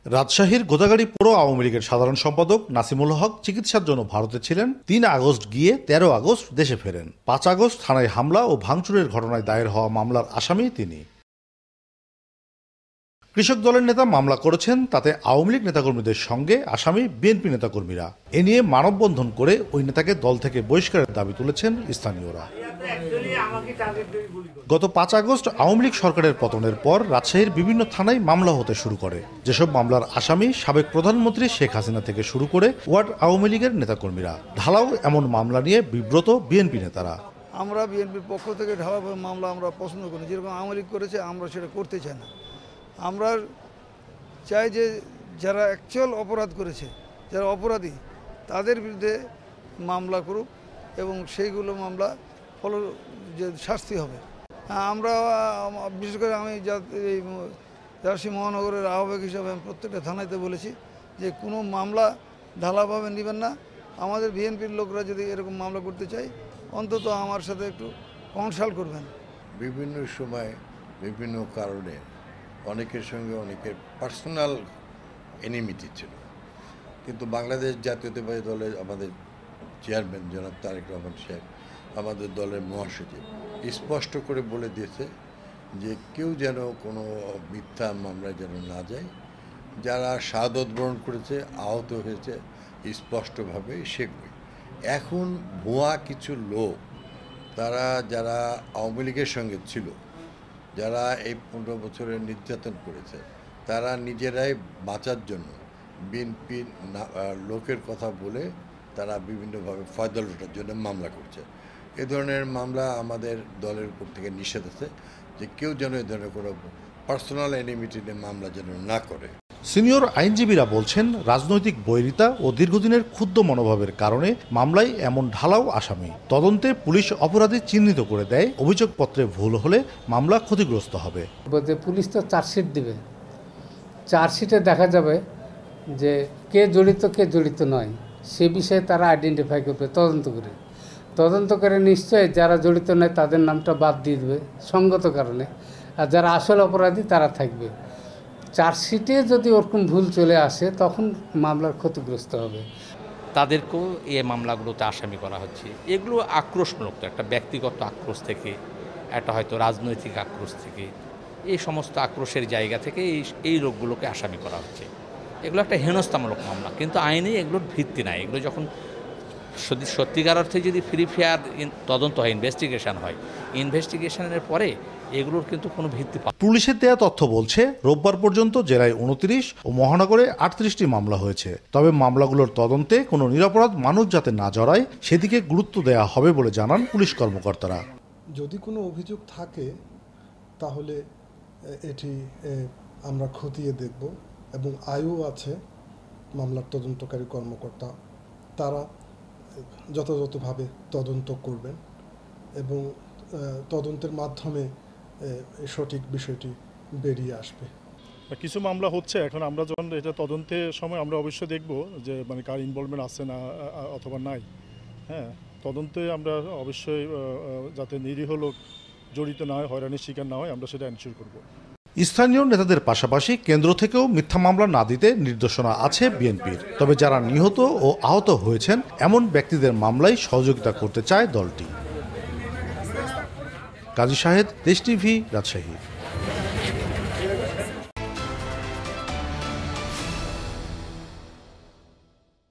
রাজশাহীর গোদাগাড়ী পৌর আওয়ামী লীগের সাধারণ সম্পাদক নাসিমুল হক চিকিৎসার জন্য ভারতে ছিলেন। ৩ আগস্ট গিয়ে ১৩ আগস্ট দেশে ফেরেন। ৫ আগস্ট থানায় হামলা ও ভাঙচুরের ঘটনায় দায়ের হওয়া মামলার আসামি তিনি। কৃষক দলের নেতা মামলা করেছেন, তাতে আওয়ামী লীগ নেতাকর্মীদের সঙ্গে আসামি বিএনপি নেতাকর্মীরা। এ নিয়ে মানববন্ধন করে ওই নেতাকে দল থেকে বহিষ্কারের দাবি তুলেছেন স্থানীয়রা। গত ৫ আগস্ট আওয়ামী লীগ সরকারের পতনের পর রাজশাহীর বিভিন্ন থানায় মামলা হতে শুরু করে। যেসব মামলার আসামি সাবেক প্রধানমন্ত্রী শেখ হাসিনা থেকে শুরু করে ওয়ার্ড আওয়ামী লীগের নেতাকর্মীরা। ঢালাও এমন মামলা নিয়ে বিব্রত বিএনপি নেতারা। আমরা বিএনপির পক্ষ থেকে ঢালাও মামলা আমরা পছন্দ করি, যেরকম আওয়ামী লীগ করেছে আমরা সেটা করতে চাই না। আমরা চাই যে যারা অ্যাকচুয়াল অপরাধ করেছে, যারা অপরাধী তাদের বিরুদ্ধে মামলা করুক এবং সেইগুলো মামলা ফলো যে শাস্তি হবে। আমরা বিশেষ করে আমি এই রাজশাহী মহানগরের আহ্বায়ক হিসাবে আমি প্রত্যেকটা থানাতে বলেছি যে কোনো মামলা ঢালাভাবে নেবেন না। আমাদের বিএনপির লোকরা যদি এরকম মামলা করতে চায় অন্তত আমার সাথে একটু কনসাল্ট করবেন। বিভিন্ন সময় বিভিন্ন কারণে অনেকের সঙ্গে অনেকের পার্সোনাল এনিমিটি ছিল, কিন্তু বাংলাদেশ জাতীয়তাবাদী দলের আমাদের চেয়ারম্যান জনাব তারেক রহমান সাহেব, আমাদের দলের মহাসচিব স্পষ্ট করে বলে দিয়েছে যে কেউ যেন কোনো মিথ্যা মামলায় যেন না যায়। যারা শাহাদত বরণ করেছে, আহত হয়েছে, স্পষ্টভাবে সেগুলো। এখন ভুয়া কিছু লোক, তারা যারা আওয়ামী লীগের সঙ্গে ছিল, যারা এই 15 বছরের নির্যাতন করেছে, তারা নিজেরাই বাঁচার জন্য বিএনপি লোকের কথা বলে তারা বিভিন্নভাবে ফয়দা লোটার জন্য মামলা করছে। এ ধরনের মামলা আমাদের দলের উপর থেকে নিষেধ আছে যে কেউ যেন এ ধরনের কোনো পার্সোনাল এনিমিটি নিয়ে মামলা যেন না করে। সিনিয়র আইনজীবীরা বলছেন, রাজনৈতিক বৈরিতা ও দীর্ঘদিনের ক্ষুব্ধ মনোভাবের কারণে মামলায় এমন ঢালাও আসামি। তদন্তে পুলিশ অপরাধী চিহ্নিত করে দেয়, অভিযোগপত্রে ভুল হলে মামলা ক্ষতিগ্রস্ত হবে। পুলিশ তো চার্জশিট দিবে, চার্জশিটে দেখা যাবে যে কে জড়িত নয়, সে বিষয়ে তারা আইডেন্টিফাই করবে তদন্ত করে নিশ্চয়ই যারা জড়িত নয় তাদের নামটা বাদ দিয়ে দেবে সঙ্গত কারণে, আর যারা আসল অপরাধী তারা থাকবে। চার্জশিটে যদি ওরকম ভুল চলে আসে তখন মামলার ক্ষতিগ্রস্ত হবে। তাদেরকেও এই মামলাগুলোতে আসামি করা হচ্ছে। এগুলো আক্রোশমূলক, একটা ব্যক্তিগত আক্রোশ থেকে, একটা হয়তো রাজনৈতিক আক্রোশ থেকে, এই সমস্ত আক্রোশের জায়গা থেকে এই লোকগুলোকে আসামি করা হচ্ছে। এগুলো একটা হেনস্থামূলক মামলা, কিন্তু আইনে এগুলোর ভিত্তি নাই। এগুলো যখন সত্যিকার অর্থে যদি ফ্রি ফেয়ার তদন্ত হয়, ইনভেস্টিগেশনের পরে এগুলোর কিন্তু কোনো ভিত্তি পায়। পুলিশের দেয়া তথ্য বলছে, রোববার পর্যন্ত জেলায় 29 ও মহানগরে 38টি মামলা হয়েছে। তবে মামলাগুলোর তদন্তে কোনো নিরপরাধ মানুষ যাতে না জড়ায় সেদিকে গুরুত্ব দেওয়া হবে বলে জানান পুলিশ কর্মকর্তারা। যদি কোনো অভিযোগ থাকে তাহলে এটি আমরা খতিয়ে দেখব এবং আইও আছে মামলার তদন্তকারী কর্মকর্তা, তারা যথাযথভাবে তদন্ত করবেন এবং তদন্তের মাধ্যমে সঠিক বিষয়টি বেরিয়ে আসবে। কিছু মামলা হচ্ছে এখন, আমরা যখন এটা তদন্তের সময় আমরা অবশ্যই দেখব যে কার ইনভলভমেন্ট আছে না অথবা নাই। হ্যাঁ, তদন্তে আমরা অবশ্যই যাতে নিরীহ লোক জড়িত না হয়, হয়রানির শিকার না হয়, আমরা সেটা এনশিওর করব। স্থানীয় নেতাদের পাশাপাশি কেন্দ্র থেকেও মিথ্যা মামলা না দিতে নির্দেশনা আছে বিএনপির। তবে যারা নিহত ও আহত হয়েছেন এমন ব্যক্তিদের মামলায় সহযোগিতা করতে চায় দলটি। কাজী শাহেদ, দেশ টিভি, রাজশাহী।